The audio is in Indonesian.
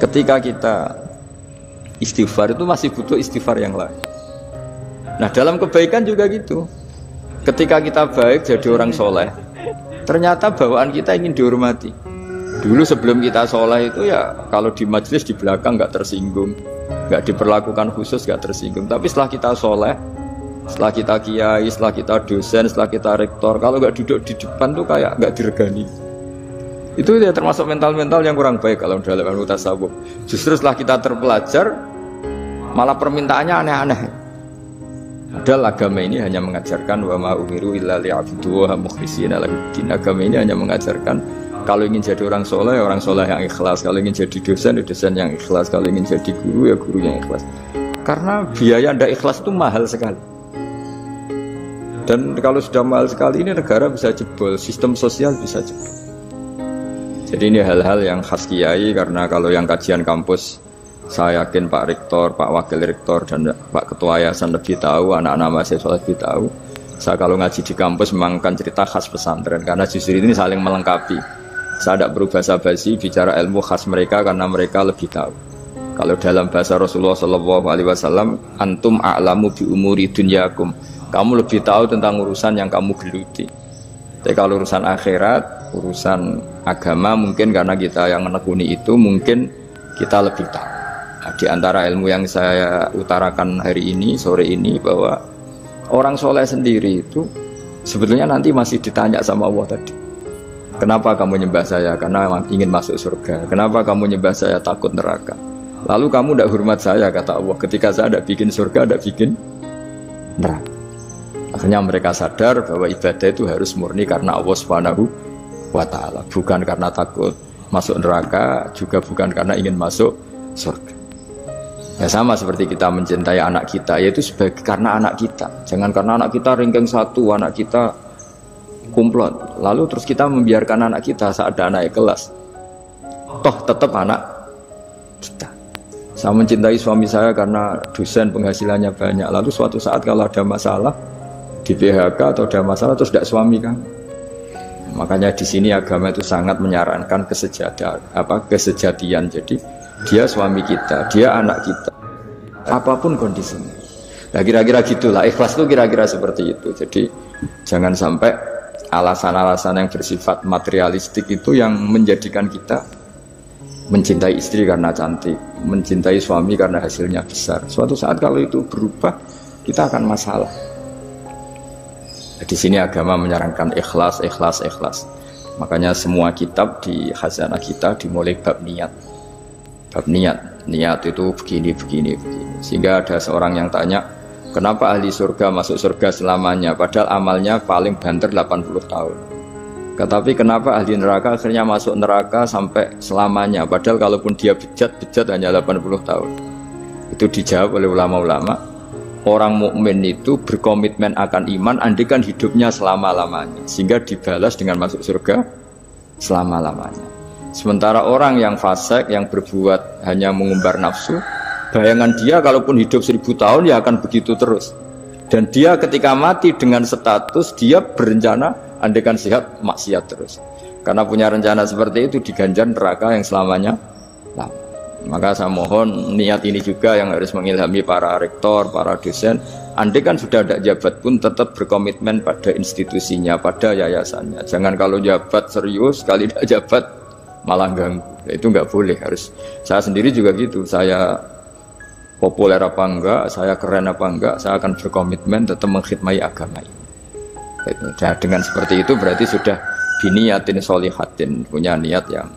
Ketika kita istighfar itu masih butuh istighfar yang lain. Nah dalam kebaikan juga gitu. Ketika kita baik jadi orang soleh, ternyata bawaan kita ingin dihormati. Dulu sebelum kita soleh itu ya kalau di majelis di belakang nggak tersinggung, nggak diperlakukan khusus, nggak tersinggung. Tapi setelah kita soleh, setelah kita kiai, setelah kita dosen, setelah kita rektor, kalau nggak duduk di depan tuh kayak nggak diregani. Itu ya termasuk mental-mental yang kurang baik kalau dalam ilmu tasawuf. Justru setelah kita terpelajar, malah permintaannya aneh-aneh. Padahal agama ini hanya mengajarkan wa ma umiru illa liya'buduha mukhlishina lahuddin. Agama ini hanya mengajarkan kalau ingin jadi orang soleh yang ikhlas. Kalau ingin jadi dosen, ya dosen yang ikhlas. Kalau ingin jadi guru, ya guru yang ikhlas. Karena biaya ndak ikhlas itu mahal sekali. Dan kalau sudah mahal sekali ini negara bisa jebol, sistem sosial bisa jebol. Jadi ini hal-hal yang khas kiai, karena kalau yang kajian kampus saya yakin Pak Rektor, Pak Wakil Rektor, dan Pak Ketua Yayasan lebih tahu, anak-anak mahasiswa lebih tahu. Saya kalau ngaji di kampus memang akan cerita khas pesantren, karena justru ini saling melengkapi. Saya tidak perlu basa-basi bicara ilmu khas mereka, karena mereka lebih tahu. Kalau dalam bahasa Rasulullah SAW, antum a'lamu bi umuri dunyakum. Kamu lebih tahu tentang urusan yang kamu geluti. Tapi kalau urusan akhirat, urusan agama, mungkin karena kita yang menekuni itu, mungkin kita lebih tahu. Nah, di antara ilmu yang saya utarakan hari ini, sore ini, bahwa orang soleh sendiri itu sebetulnya nanti masih ditanya sama Allah tadi. Kenapa kamu nyembah saya? Karena ingin masuk surga. Kenapa kamu nyembah saya? Takut neraka. Lalu kamu tidak hormat saya, kata Allah, ketika saya tidak bikin surga, tidak bikin neraka. Akhirnya mereka sadar bahwa ibadah itu harus murni karena Allah Subhanahu wa ta'ala, bukan karena takut masuk neraka, juga bukan karena ingin masuk surga. Ya sama seperti kita mencintai anak kita, yaitu sebagai karena anak kita. Jangan karena anak kita ranking 1, anak kita kumplot, lalu terus kita membiarkan anak kita saat ada anak kelas. Toh tetap anak kita. Saya mencintai suami saya karena dosen penghasilannya banyak, lalu suatu saat kalau ada masalah di PHK atau ada masalah terus tidak suami kan. Makanya di sini agama itu sangat menyarankan kesejatian. Jadi dia suami kita, dia anak kita, apapun kondisinya. Nah kira-kira gitulah, ikhlas itu kira-kira seperti itu. Jadi jangan sampai alasan-alasan yang bersifat materialistik itu yang menjadikan kita mencintai istri karena cantik, mencintai suami karena hasilnya besar. Suatu saat kalau itu berubah, kita akan masalah. Di sini agama menyarankan ikhlas. Makanya semua kitab di khazanah kita dimulai bab niat. Bab niat itu begini. Sehingga ada seorang yang tanya, kenapa ahli surga masuk surga selamanya, padahal amalnya paling banter 80 tahun. Tetapi kenapa ahli neraka akhirnya masuk neraka sampai selamanya, padahal kalaupun dia bejat hanya 80 tahun. Itu dijawab oleh ulama-ulama. Orang mukmin itu berkomitmen akan iman andikan hidupnya selama-lamanya, sehingga dibalas dengan masuk surga selama-lamanya. Sementara orang yang fasik, yang berbuat hanya mengumbar nafsu, bayangan dia kalaupun hidup 1000 tahun ya akan begitu terus. Dan dia ketika mati dengan status dia berencana andikan sehat maksiat terus. Karena punya rencana seperti itu diganjar neraka yang selamanya lama. Maka saya mohon niat ini juga yang harus mengilhami para rektor, para dosen. Andai kan sudah ada jabat pun tetap berkomitmen pada institusinya, pada yayasannya. Jangan kalau jabat serius, sekali tidak jabat malah ganggu. Itu nggak boleh. Harus. Saya sendiri juga gitu. Saya populer apa enggak, saya keren apa enggak, saya akan berkomitmen tetap mengkhidmati agama ini. Dengan seperti itu berarti sudah biniyatin solihatin, punya niat yang